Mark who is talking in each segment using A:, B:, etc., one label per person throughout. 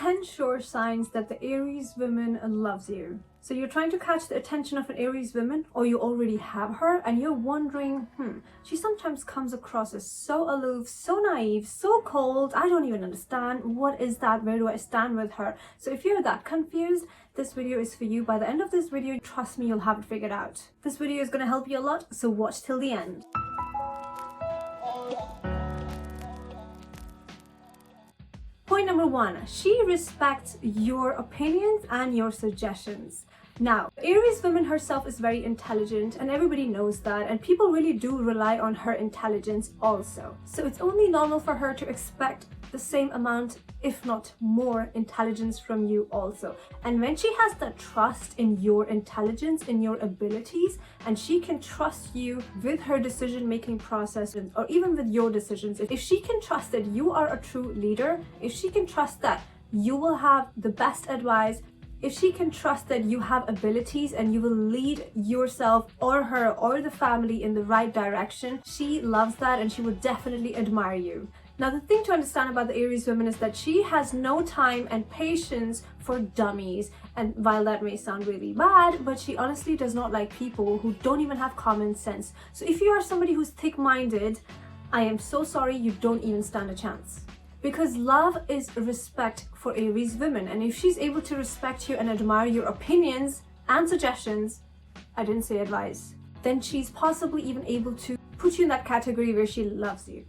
A: 10 sure signs that the Aries woman loves you. So you're trying to catch the attention of an Aries woman, or you already have her and you're wondering, she sometimes comes across as so aloof, so naive, so cold, I don't even understand. What is that? Where do I stand with her? So if you're that confused, this video is for you. By the end of this video, trust me, you'll have it figured out. This video is going to help you a lot, so watch till the end. Point number 1, she respects your opinions and your suggestions. Now, Aries woman herself is very intelligent and everybody knows that, and people really do rely on her intelligence also. So it's only normal for her to expect the same amount, if not more, intelligence from you also. And when she has that trust in your intelligence, in your abilities, and she can trust you with her decision-making process or even with your decisions, if she can trust that you are a true leader, if she can trust that you will have the best advice, if she can trust that you have abilities and you will lead yourself or her or the family in the right direction, she loves that and she would definitely admire you. Now, the thing to understand about the Aries woman is that she has no time and patience for dummies. And while that may sound really bad, but she honestly does not like people who don't even have common sense. So if you are somebody who's thick-minded, I am so sorry, you don't even stand a chance. Because love is respect for Aries women, and if she's able to respect you and admire your opinions and suggestions, I didn't say advice, then she's possibly even able to put you in that category where she loves you.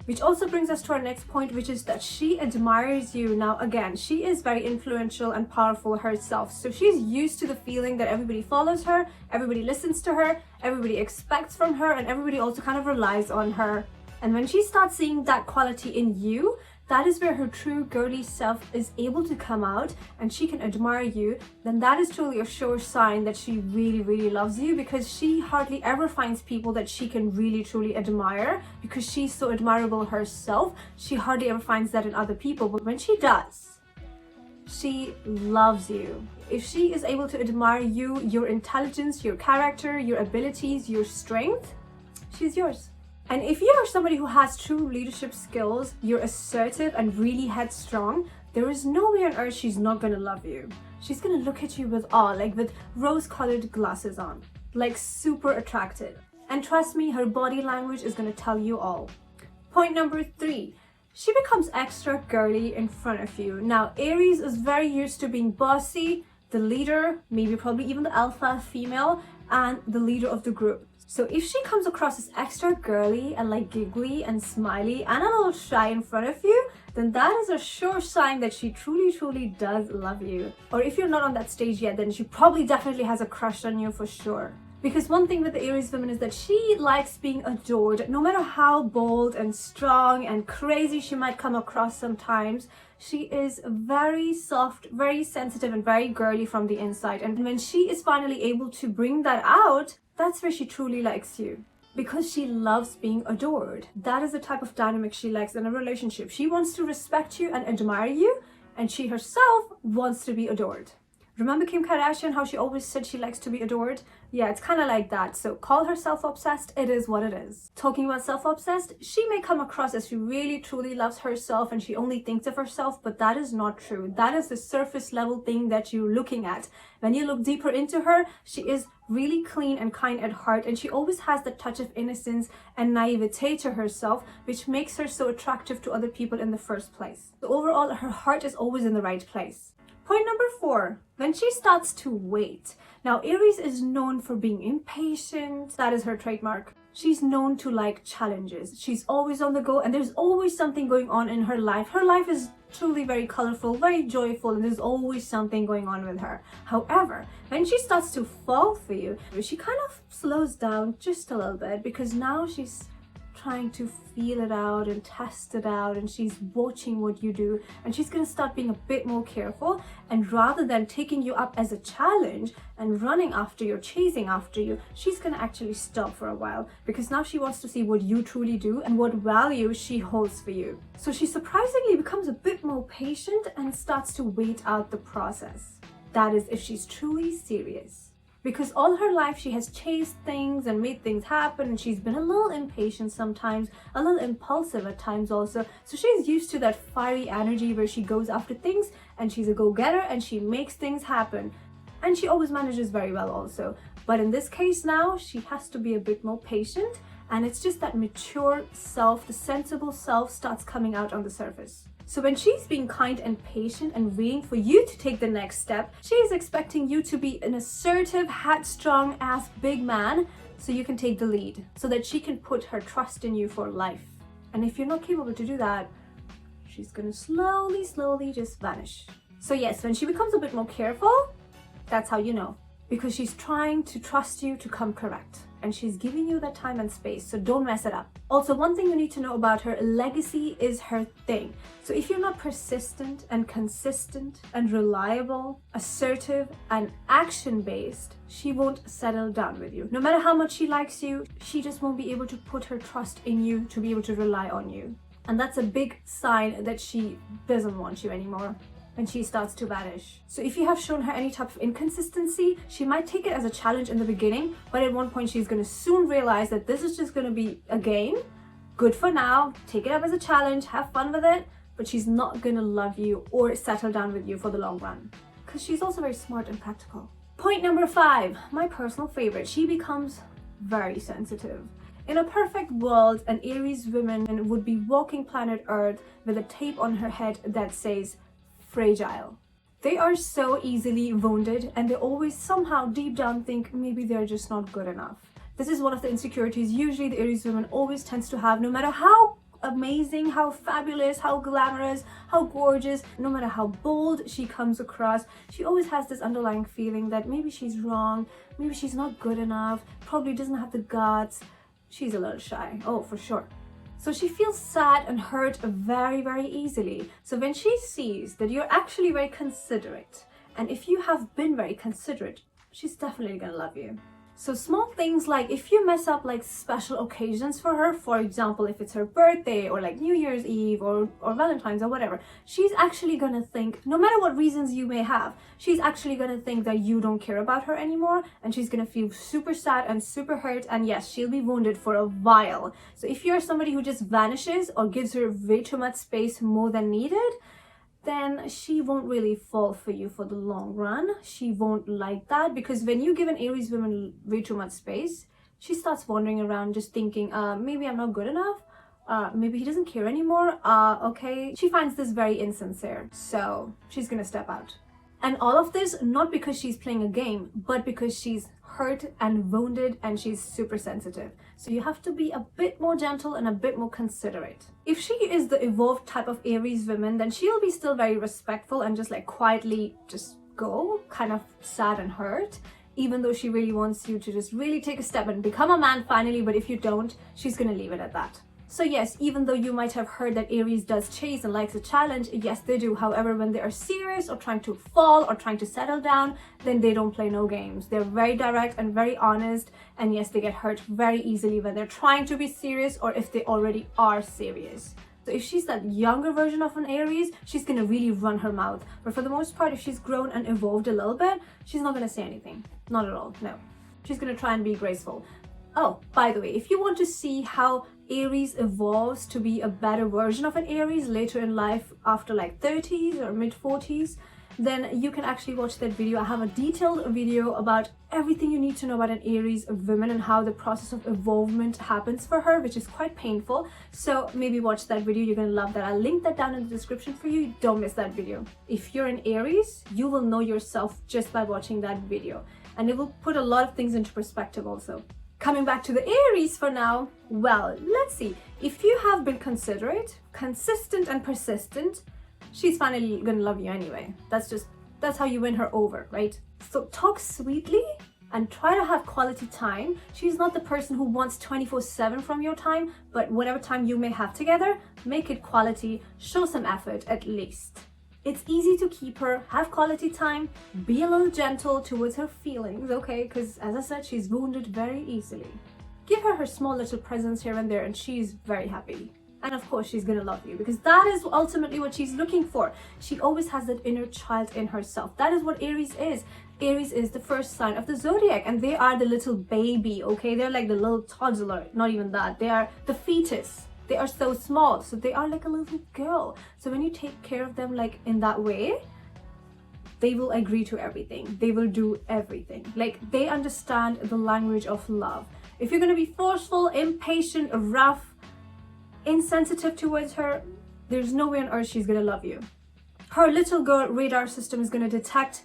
A: Which also brings us to our next point, which is that she admires you. Now again, she is very influential and powerful herself, so she's used to the feeling that everybody follows her, everybody listens to her, everybody expects from her, and everybody also kind of relies on her. And when she starts seeing that quality in you, that is where her true girly self is able to come out and she can admire you. Then that is truly a sure sign that she really loves you, because she hardly ever finds people that she can really truly admire, because she's so admirable herself. She hardly ever finds that in other people, but when she does, she loves you. If she is able to admire you, your intelligence, your character, your abilities, your strength, she's yours. And if you are somebody who has true leadership skills, you're assertive and really headstrong, there is no way on earth she's not gonna love you. She's gonna look at you with awe, like with rose-colored glasses on, like super attracted. And trust me, her body language is gonna tell you all. Point number 3, she becomes extra girly in front of you. Now, Aries is very used to being bossy, the leader, maybe probably even the alpha female, and the leader of the group. So if she comes across as extra girly and like giggly and smiley and a little shy in front of you, then that is a sure sign that she truly does love you. Or if you're not on that stage yet, then she probably definitely has a crush on you for sure. Because one thing with the Aries woman is that she likes being adored. No matter how bold and strong and crazy she might come across sometimes, she is very soft, very sensitive, and very girly from the inside. And when she is finally able to bring that out, that's where she truly likes you. Because she loves being adored. That is the type of dynamic she likes in a relationship. She wants to respect you and admire you, and she herself wants to be adored. Remember Kim Kardashian, how she always said she likes to be adored? Yeah, it's kind of like that. So call her self-obsessed, it is what it is. Talking about self-obsessed, she may come across as she really truly loves herself and she only thinks of herself, but that is not true. That is the surface level thing that you're looking at. When you look deeper into her, she is really clean and kind at heart, and she always has the touch of innocence and naivete to herself, which makes her so attractive to other people in the first place. So overall, her heart is always in the right place. Point number 4, when she starts to wait. Now, Aries is known for being impatient. That is her trademark. She's known to like challenges. She's always on the go, and there's always something going on in her life. Her life is truly very colorful, very joyful, and there's always something going on with her. However, when she starts to fall for you, she kind of slows down just a little bit, because now she's trying to feel it out and test it out, and she's watching what you do, and she's going to start being a bit more careful. And rather than taking you up as a challenge and running after you, chasing after you, she's going to actually stop for a while, because now she wants to see what you truly do and what value she holds for you. So she surprisingly becomes a bit more patient and starts to wait out the process. That is if she's truly serious. because all her life she has chased things and made things happen, and she's been a little impatient sometimes, a little impulsive at times also. So she's used to that fiery energy where she goes after things and she's a go-getter and she makes things happen, and she always manages very well also. But in this case now, she has to be a bit more patient, and it's just that mature self, the sensible self, starts coming out on the surface. So when she's being kind and patient and waiting for you to take the next step, she is expecting you to be an assertive, headstrong ass big man so you can take the lead, so that she can put her trust in you for life. And if you're not capable to do that, she's gonna slowly just vanish. So yes, when she becomes a bit more careful, that's how you know. Because she's trying to trust you to come correct. And she's giving you that time and space, so don't mess it up. Also, one thing you need to know about her, legacy is her thing. So if you're not persistent and consistent and reliable, assertive and action-based, she won't settle down with you. No matter how much she likes you, she just won't be able to put her trust in you to be able to rely on you. And that's a big sign that she doesn't want you anymore, and she starts to vanish. So if you have shown her any type of inconsistency, she might take it as a challenge in the beginning, but at one point she's going to soon realize that this is just going to be a game. Good for now, take it up as a challenge, have fun with it, but she's not going to love you or settle down with you for the long run, because she's also very smart and practical. Point number 5, my personal favorite, she becomes very sensitive. In a perfect world, an Aries woman would be walking planet Earth with a tape on her head that says fragile. They are so easily wounded, and they always somehow deep down think maybe they're just not good enough. This is one of the insecurities usually the Aries woman always tends to have, no matter how amazing, how fabulous, how glamorous, how gorgeous, no matter how bold she comes across, she always has this underlying feeling that maybe she's wrong, maybe she's not good enough, probably doesn't have the guts, she's a little shy, oh for sure. So she feels sad and hurt very easily. So when she sees that you're actually very considerate, and if you have been very considerate, she's definitely gonna love you. So small things like if you mess up like special occasions for her, for example, if it's her birthday or like New Year's Eve or Valentine's or whatever, she's actually gonna think, no matter what reasons you may have, she's actually gonna think that you don't care about her anymore, and she's gonna feel super sad and super hurt, and yes, she'll be wounded for a while. So if you're somebody who just vanishes or gives her way too much space more than needed, then she won't really fall for you for the long run. She won't like that, because when you give an Aries woman way too much space, she starts wandering around just thinking, maybe I'm not good enough, maybe he doesn't care anymore, okay. She finds this very insincere, so she's gonna step out. And all of this not because she's playing a game, but because she's hurt and wounded and she's super sensitive. So you have to be a bit more gentle and a bit more considerate. If she is the evolved type of Aries woman, then she'll be still very respectful and just like quietly just go, kind of sad and hurt, even though she really wants you to just really take a step and become a man finally. But if you don't, she's gonna leave it at that. So yes, even though you might have heard that Aries does chase and likes a challenge, yes they do. However, when they are serious or trying to fall or trying to settle down, then they don't play no games. They're very direct and very honest, and yes, they get hurt very easily when they're trying to be serious or if they already are serious. So if she's that younger version of an Aries, she's gonna really run her mouth. But for the most part, if she's grown and evolved a little bit, she's not gonna say anything. Not at all, no. She's gonna try and be graceful. Oh, by the way, if you want to see how Aries evolves to be a better version of an Aries later in life after like 30s or mid 40s, then you can actually watch that video. I have a detailed video about everything you need to know about an Aries woman and how the process of evolvement happens for her, which is quite painful. So maybe watch that video, you're gonna love that. I'll link that down in the description for you. Don't miss that video. If you're an Aries, you will know yourself just by watching that video, and it will put a lot of things into perspective also. Coming back to the Aries for now, well, let's see. If you have been considerate, consistent and persistent, she's finally gonna love you anyway. That's how you win her over, right? So talk sweetly and try to have quality time. She's not the person who wants 24/7 from your time, but whatever time you may have together, make it quality, show some effort at least. It's easy to keep her, have quality time, be a little gentle towards her feelings, okay? Because as I said, she's wounded very easily. Give her small little presents here and there, and she's very happy. And of course, she's gonna love you, because that is ultimately what she's looking for. She always has that inner child in herself. That is what Aries is. Aries is the first sign of the zodiac, and they are the little baby, okay? They're like the little toddler, not even that. They are the fetus. They are so small, so they are like a little girl. So when you take care of them like in that way, they will agree to everything. They will do everything. Like, they understand the language of love. If you're gonna be forceful, impatient, rough, insensitive towards her, there's no way on earth she's gonna love you. Her little girl radar system is gonna detect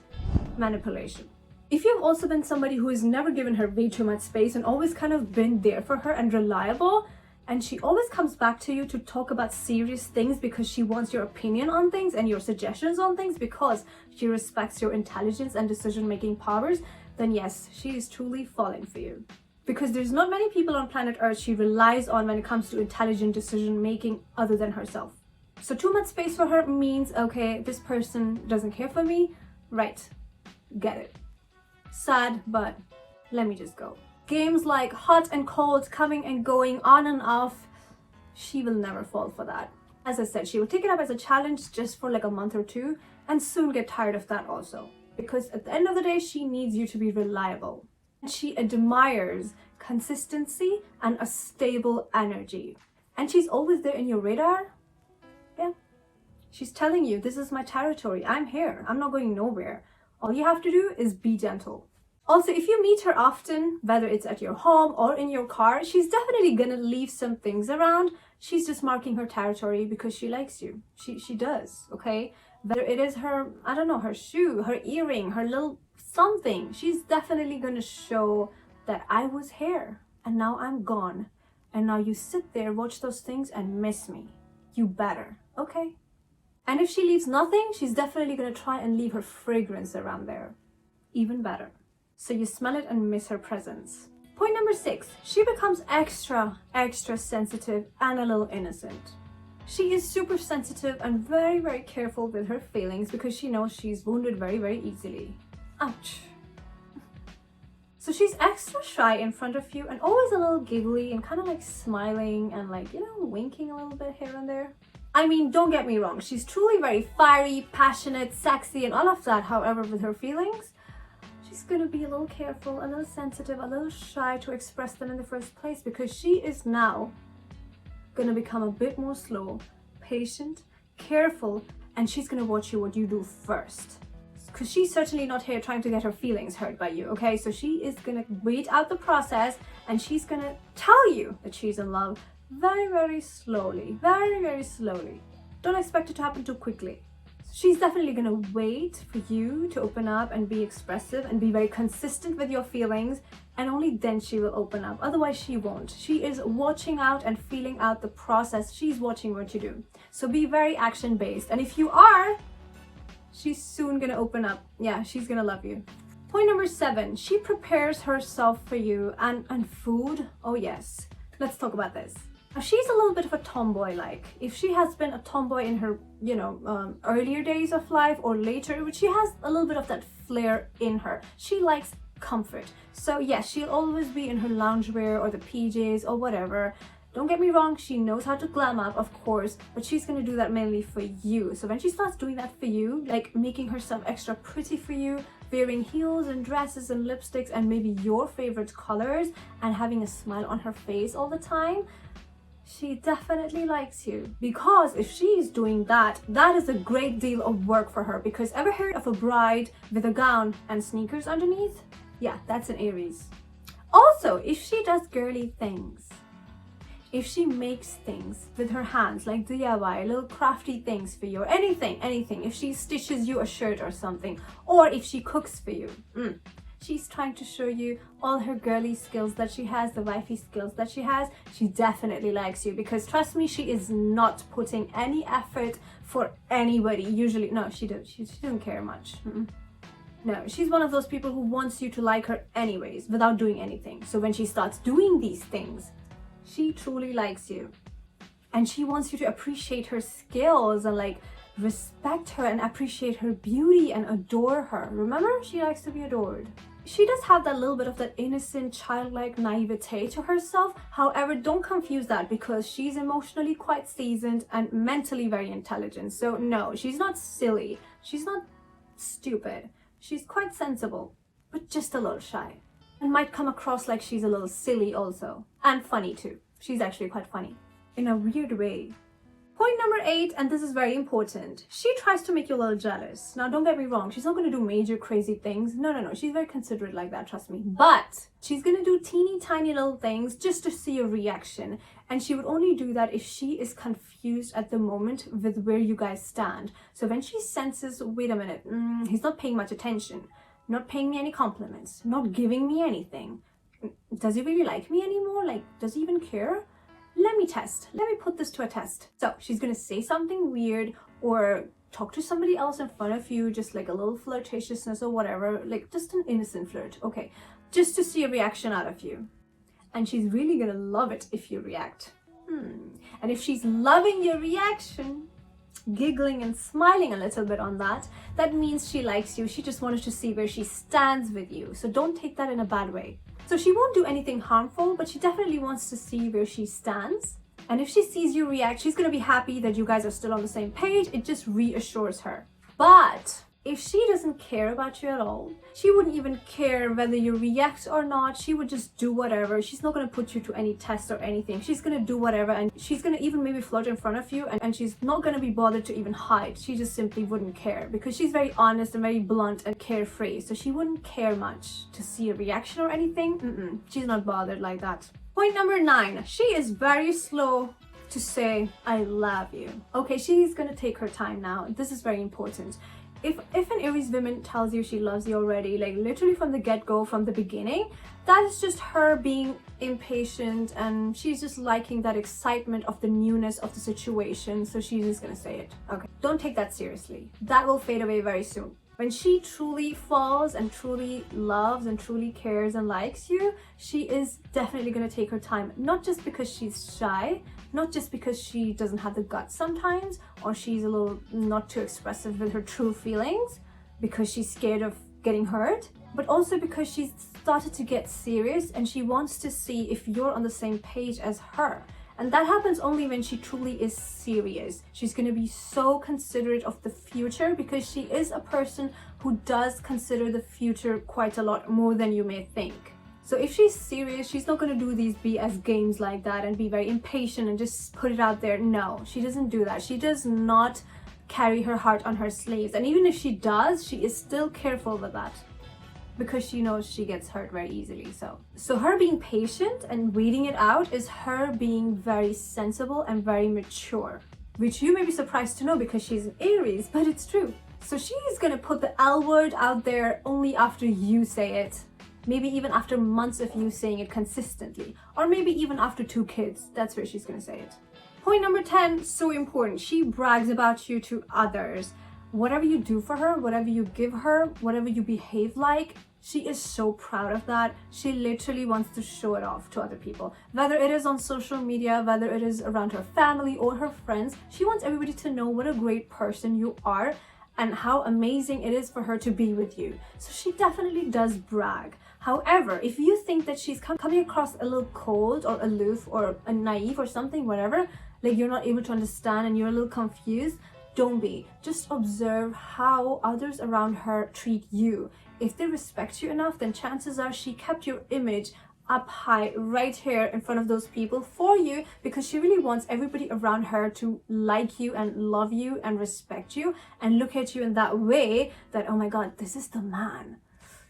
A: manipulation. If you've also been somebody who has never given her way too much space and always kind of been there for her and reliable, and she always comes back to you to talk about serious things because she wants your opinion on things and your suggestions on things because she respects your intelligence and decision-making powers, then yes, she is truly falling for you. Because there's not many people on planet Earth she relies on when it comes to intelligent decision-making other than herself. So too much space for her means, okay, this person doesn't care for me, right, get it. Sad, but let me just go. Games like hot and cold, coming and going, on and off, she will never fall for that. As I said, she will take it up as a challenge just for like a month or two and soon get tired of that also. Because at the end of the day, she needs you to be reliable. And she admires consistency and a stable energy. And she's always there in your radar. Yeah. She's telling you, this is my territory. I'm here. I'm not going nowhere. All you have to do is be gentle. Also, if you meet her often, whether it's at your home or in your car, she's definitely gonna leave some things around. She's just marking her territory because she likes you. She does, okay? Whether it is her, I don't know, her shoe, her earring, her little something, she's definitely gonna show that I was here and now I'm gone. And now you sit there, watch those things and miss me. You better, okay? And if she leaves nothing, she's definitely gonna try and leave her fragrance around there. Even better. So you smell it and miss her presence. Point number 6, she becomes extra sensitive and a little innocent. She is super sensitive and very careful with her feelings because she knows she's wounded very easily. Ouch. So she's extra shy in front of you and always a little giggly and kind of like smiling and like, you know, winking a little bit here and there. I mean, don't get me wrong, she's truly very fiery, passionate, sexy and all of that. However, with her feelings, she's gonna be a little careful, a little sensitive, a little shy to express them in the first place because she is now gonna become a bit more slow, patient, careful, and she's gonna watch you what you do first. Because she's certainly not here trying to get her feelings hurt by you, okay? So she is gonna wait out the process and she's gonna tell you that she's in love very slowly, very slowly. Don't expect it to happen too quickly. She's definitely gonna wait for you to open up and be expressive and be very consistent with your feelings, and only then she will open up. Otherwise she won't. She is watching out and feeling out the process. She's watching what you do. So be very action based, and if you are, she's soon gonna open up. Yeah, she's gonna love you. Point number 7, she prepares herself for you and food. Oh yes, let's talk about this. Now, she's a little bit of a tomboy like. If she has been a tomboy in her, you know, earlier days of life or later, but she has a little bit of that flair in her. She likes comfort. So yes, she'll always be in her loungewear or the PJs or whatever. Don't get me wrong, she knows how to glam up, of course, but she's gonna do that mainly for you. So when she starts doing that for you, like making herself extra pretty for you, wearing heels and dresses and lipsticks and maybe your favorite colors and having a smile on her face all the time, she definitely likes you. Because if she's doing that, that is a great deal of work for her. Because ever heard of a bride with a gown and sneakers underneath? Yeah, that's an Aries. Also, if she does girly things, if she makes things with her hands, like DIY, little crafty things for you, or anything, if she stitches you a shirt or something, or if she cooks for you, she's trying to show you all her girly skills that she has, the wifey skills that she has. She definitely likes you because trust me, she is not putting any effort for anybody. Usually, no, she doesn't care much. No, she's one of those people who wants you to like her anyways without doing anything. So when she starts doing these things, she truly likes you. And she wants you to appreciate her skills and like respect her and appreciate her beauty and adore her. Remember, she likes to be adored. She does have that little bit of that innocent, childlike naivete to herself. However, don't confuse that because she's emotionally quite seasoned and mentally very intelligent. So no, she's not silly. She's not stupid. She's quite sensible, but just a little shy. And might come across like she's a little silly also. And funny too. She's actually quite funny. In a weird way. Point number 8, and this is very important. She tries to make you a little jealous. Now, don't get me wrong. She's not going to do major crazy things. No. She's very considerate like that, trust me. But she's going to do teeny tiny little things just to see your reaction. And she would only do that if she is confused at the moment with where you guys stand. So when she senses, wait a minute, he's not paying much attention. Not paying me any compliments. Not giving me anything. Does he really like me anymore? Like, does he even care? Let me test. Let me put this to a test. So she's gonna say something weird or talk to somebody else in front of you, just like a little flirtatiousness or whatever, like just an innocent flirt, okay, just to see a reaction out of you. And she's really gonna love it if you react. And if she's loving your reaction, giggling and smiling a little bit on that, that means she likes you. She just wanted to see where she stands with you. So don't take that in a bad way. So she won't do anything harmful, but she definitely wants to see where she stands. And if she sees you react, she's going to be happy that you guys are still on the same page. It just reassures her. But if she doesn't care about you at all, she wouldn't even care whether you react or not. She would just do whatever. She's not going to put you to any test or anything. She's going to do whatever, and she's going to even maybe flirt in front of you, and she's not going to be bothered to even hide. She just simply wouldn't care because she's very honest and very blunt and carefree. So she wouldn't care much to see a reaction or anything. She's not bothered like that. Point number 9. She is very slow to say, I love you. Okay, she's going to take her time now. This is very important. If an Aries woman tells you she loves you already, like literally from the get-go, from the beginning, that is just her being impatient and she's just liking that excitement of the newness of the situation. So she's just gonna say it. Okay, don't take that seriously. That will fade away very soon. When she truly falls and truly loves and truly cares and likes you, she is definitely going to take her time. Not just because she's shy, not just because she doesn't have the guts sometimes, or she's a little not too expressive with her true feelings, because she's scared of getting hurt, but also because she's started to get serious and she wants to see if you're on the same page as her. And that happens only when she truly is serious. She's going to be so considerate of the future because she is a person who does consider the future quite a lot more than you may think. So if she's serious, she's not going to do these BS games like that and be very impatient and just put it out there. No, she doesn't do that. She does not carry her heart on her sleeves. And even if she does, she is still careful with that, because she knows she gets hurt very easily. So her being patient and waiting it out is her being very sensible and very mature, which you may be surprised to know because she's an Aries, but it's true. So she's gonna put the L word out there only after you say it. Maybe even after months of you saying it consistently, or maybe even after 2 kids. That's where she's gonna say it. Point number 10, so important. She brags about you to others. Whatever you do for her, whatever you give her, whatever you behave like, she is so proud of that. She literally wants to show it off to other people. Whether it is on social media, whether it is around her family or her friends, she wants everybody to know what a great person you are and how amazing it is for her to be with you. So she definitely does brag. However, if you think that she's coming across a little cold or aloof or naive or something, whatever, like you're not able to understand and you're a little confused, don't be. Just observe how others around her treat you. If they respect you enough, then chances are she kept your image up high right here in front of those people for you, because she really wants everybody around her to like you and love you and respect you and look at you in that way that, oh my God, this is the man.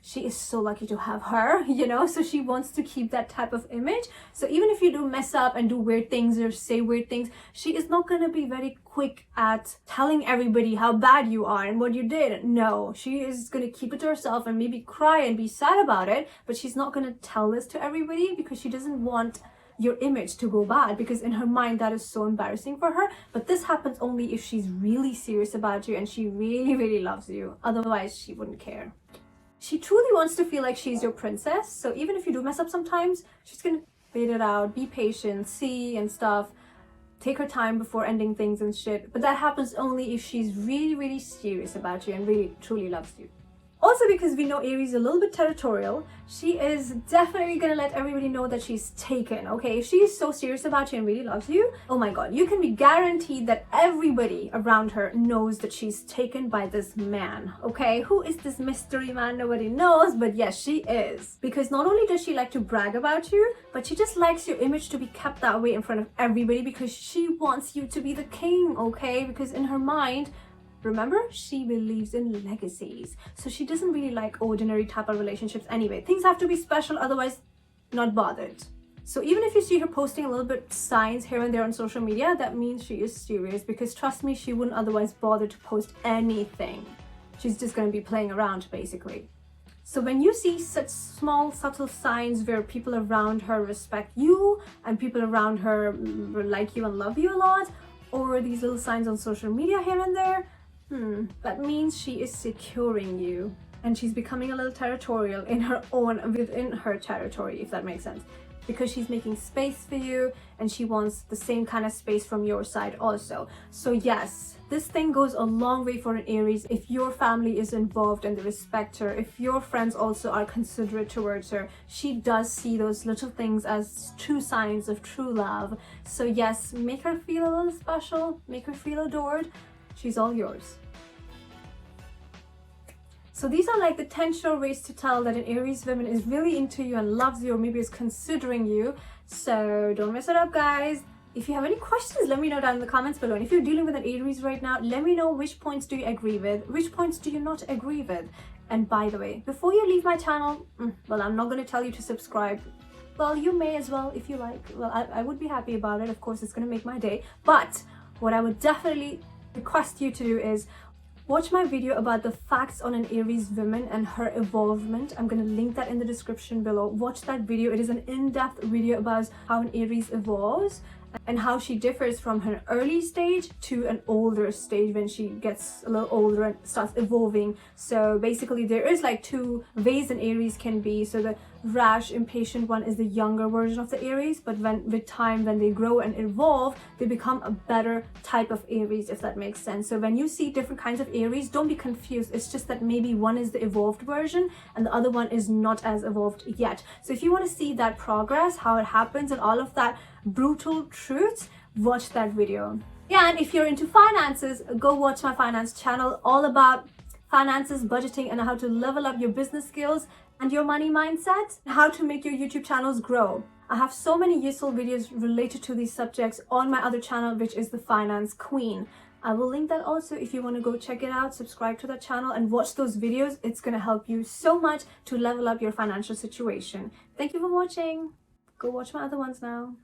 A: She is so lucky to have her, you know, so she wants to keep that type of image. So even if you do mess up and do weird things or say weird things, she is not going to be very quick at telling everybody how bad you are and what you did. No, she is going to keep it to herself and maybe cry and be sad about it, but she's not going to tell this to everybody because she doesn't want your image to go bad, because in her mind that is so embarrassing for her. But this happens only if she's really serious about you and she really, really loves you. Otherwise, she wouldn't care. She truly wants to feel like she's your princess. So even if you do mess up sometimes, she's gonna wait it out, be patient, see and stuff, take her time before ending things and shit. But that happens only if she's really, really serious about you and really, truly loves you. Also, because we know Aries is a little bit territorial, she is definitely gonna let everybody know that she's taken, okay? If she's so serious about you and really loves you, oh my god, you can be guaranteed that everybody around her knows that she's taken by this man, okay? Who is this mystery man? Nobody knows, but yes, she is. Because not only does she like to brag about you, but she just likes your image to be kept that way in front of everybody because she wants you to be the king, okay? Because in her mind, remember, she believes in legacies. So she doesn't really like ordinary type of relationships anyway. Things have to be special, otherwise not bothered. So even if you see her posting a little bit signs here and there on social media, that means she is serious, because trust me, she wouldn't otherwise bother to post anything. She's just going to be playing around basically. So when you see such small, subtle signs where people around her respect you and people around her like you and love you a lot, or these little signs on social media here and there, that means she is securing you and she's becoming a little territorial within her territory, if that makes sense, because she's making space for you and she wants the same kind of space from your side also. So yes, this thing goes a long way for an Aries if your family is involved and they respect her, if your friends also are considerate towards her. She does see those little things as true signs of true love. So yes, make her feel a little special, make her feel adored. She's all yours. So these are like the 10 sure ways to tell that an Aries woman is really into you and loves you, or maybe is considering you. So don't mess it up, guys. If you have any questions, let me know down in the comments below. And if you're dealing with an Aries right now, let me know which points do you agree with, which points do you not agree with. And by the way, before you leave my channel, well, I'm not going to tell you to subscribe. Well, you may as well if you like. Well, I would be happy about it. Of course, it's going to make my day. But what I would definitely request you to do is watch my video about the facts on an Aries woman and her evolvement. I'm going to link that in the description below. Watch that video. It is an in-depth video about how an Aries evolves and how she differs from her early stage to an older stage when she gets a little older and starts evolving. So basically there is like two ways an Aries can be. So the rash, impatient one is the younger version of the Aries, but with time, when they grow and evolve, they become a better type of Aries, if that makes sense. So when you see different kinds of Aries, don't be confused. It's just that maybe one is the evolved version and the other one is not as evolved yet. So if you want to see that progress, how it happens and all of that brutal truths, watch that video. Yeah, and if you're into finances, go watch my finance channel, all about finances, budgeting, and how to level up your business skills and your money mindset, how to make your YouTube channels grow. I have so many useful videos related to these subjects on my other channel, which is the Finance Queen. I will link that also if you want to go check it out, subscribe to that channel and watch those videos. It's going to help you so much to level up your financial situation. Thank you for watching. Go watch my other ones now.